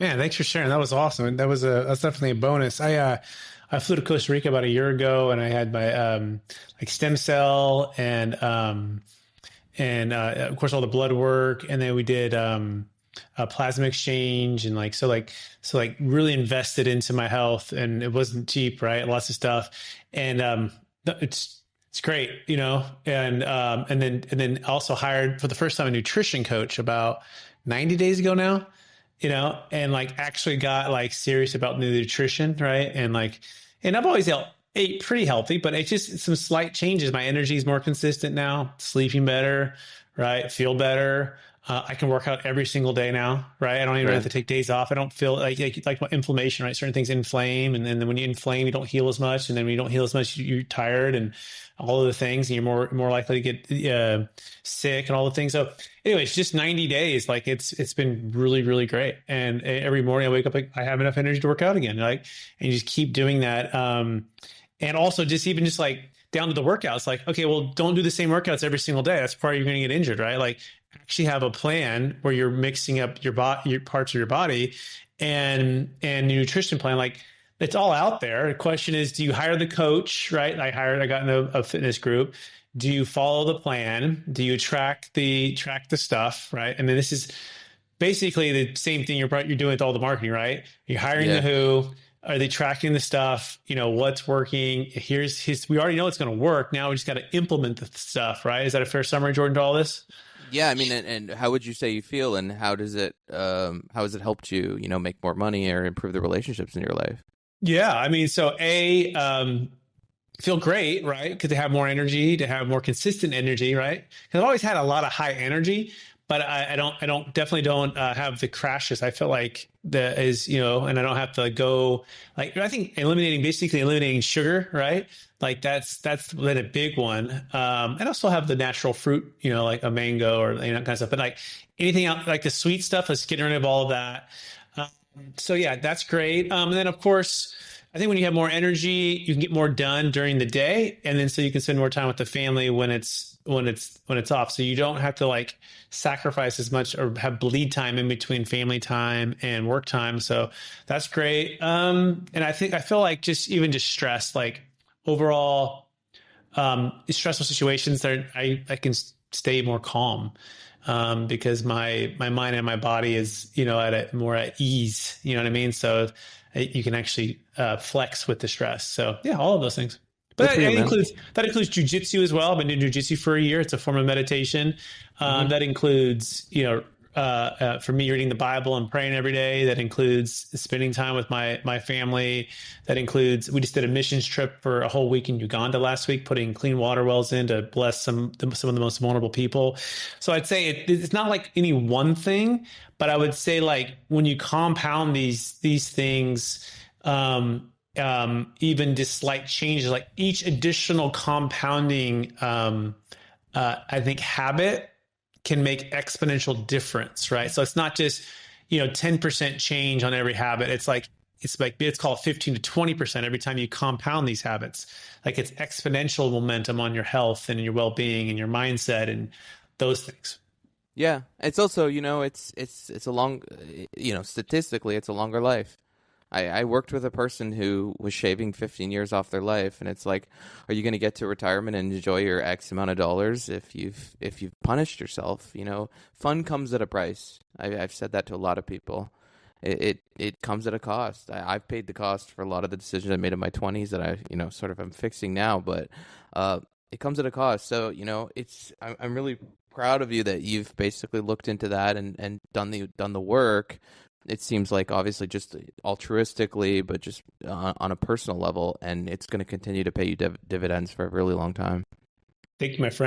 Man, thanks for sharing. That was awesome. And that's definitely a bonus. I flew to Costa Rica about a year ago, and I had my like stem cell and of course all the blood work, and then we did a plasma exchange, and like really invested into my health, and it wasn't cheap, right? Lots of stuff, and it's great, and then also hired for the first time a nutrition coach about 90 days ago now, and like actually got like serious about the nutrition, right? And I've always ate pretty healthy, but it's just some slight changes. My energy is more consistent now, sleeping better, right? Feel better. I can work out every single day now, right? I don't even have Right. to take days off. I don't feel like my inflammation, right? Certain things inflame, and then when you inflame, you don't heal as much, and then when you don't heal as much, you're tired, and all of the things, and you're more likely to get sick, and all the things. So, anyways, just 90 days, like it's been really really great. And every morning I wake up, like I have enough energy to work out again, like, and you just keep doing that. And also just like down to the workouts, like, okay, well, don't do the same workouts every single day. That's part you're going to get injured, right? Like, actually have a plan where you're mixing up your parts of your body, and nutrition plan. Like, it's all out there. The question is, do you hire the coach, right? I got in a fitness group. Do you follow the plan? Do you track the stuff, right? And then this is basically the same thing you're doing with all the marketing, right? You're hiring the Yeah. who. Are they tracking the stuff? What's working? We already know it's going to work. Now we just got to implement the stuff, right? Is that a fair summary, Jordan, to all this? Yeah, I mean, and how would you say you feel, and how has it helped you, make more money or improve the relationships in your life? Yeah. I mean, so feel great, right? Because they have more energy, to have more consistent energy, right? Because I've always had a lot of high energy, but definitely don't have the crashes. I feel like that is, and I don't have to go, like, I think basically eliminating sugar, right? Like that's been a big one. And I still have the natural fruit, like a mango or, kind of stuff, but like anything else, like the sweet stuff, is getting rid of all of that. So yeah, that's great. And then of course, I think when you have more energy, you can get more done during the day, and then so you can spend more time with the family when it's off. So you don't have to like sacrifice as much or have bleed time in between family time and work time. So that's great. And I feel like just stress, like overall, stressful situations, that I can stay more calm, because my mind and my body is, more at ease. You know what I mean? So you can actually flex with the stress. So yeah, all of those things. But Good for you, man. that includes jujitsu as well. I've been doing jujitsu for a year. It's a form of meditation. Hmm. That includes, for me, reading the Bible and praying every day. That includes spending time with my family. That includes, we just did a missions trip for a whole week in Uganda last week, putting clean water wells in to bless some of the most vulnerable people. So I'd say it's not like any one thing, but I would say like when you compound these things, even just slight changes, like each additional compounding, I think habit can make exponential difference, right? So it's not just, 10% change on every habit. It's called 15 to 20% every time you compound these habits. Like it's exponential momentum on your health and your well-being and your mindset and those things. Yeah, it's also, it's a long, statistically, it's a longer life. I worked with a person who was shaving 15 years off their life, and it's like, are you going to get to retirement and enjoy your X amount of dollars if you've punished yourself? Fun comes at a price. I've said that to a lot of people. It comes at a cost. I've paid the cost for a lot of the decisions I made in my 20s that I, sort of am fixing now, but it comes at a cost. So, I'm really proud of you that you've basically looked into that and done the work. It seems like obviously just altruistically, but just on a personal level, and it's going to continue to pay you dividends for a really long time. Thank you, my friend.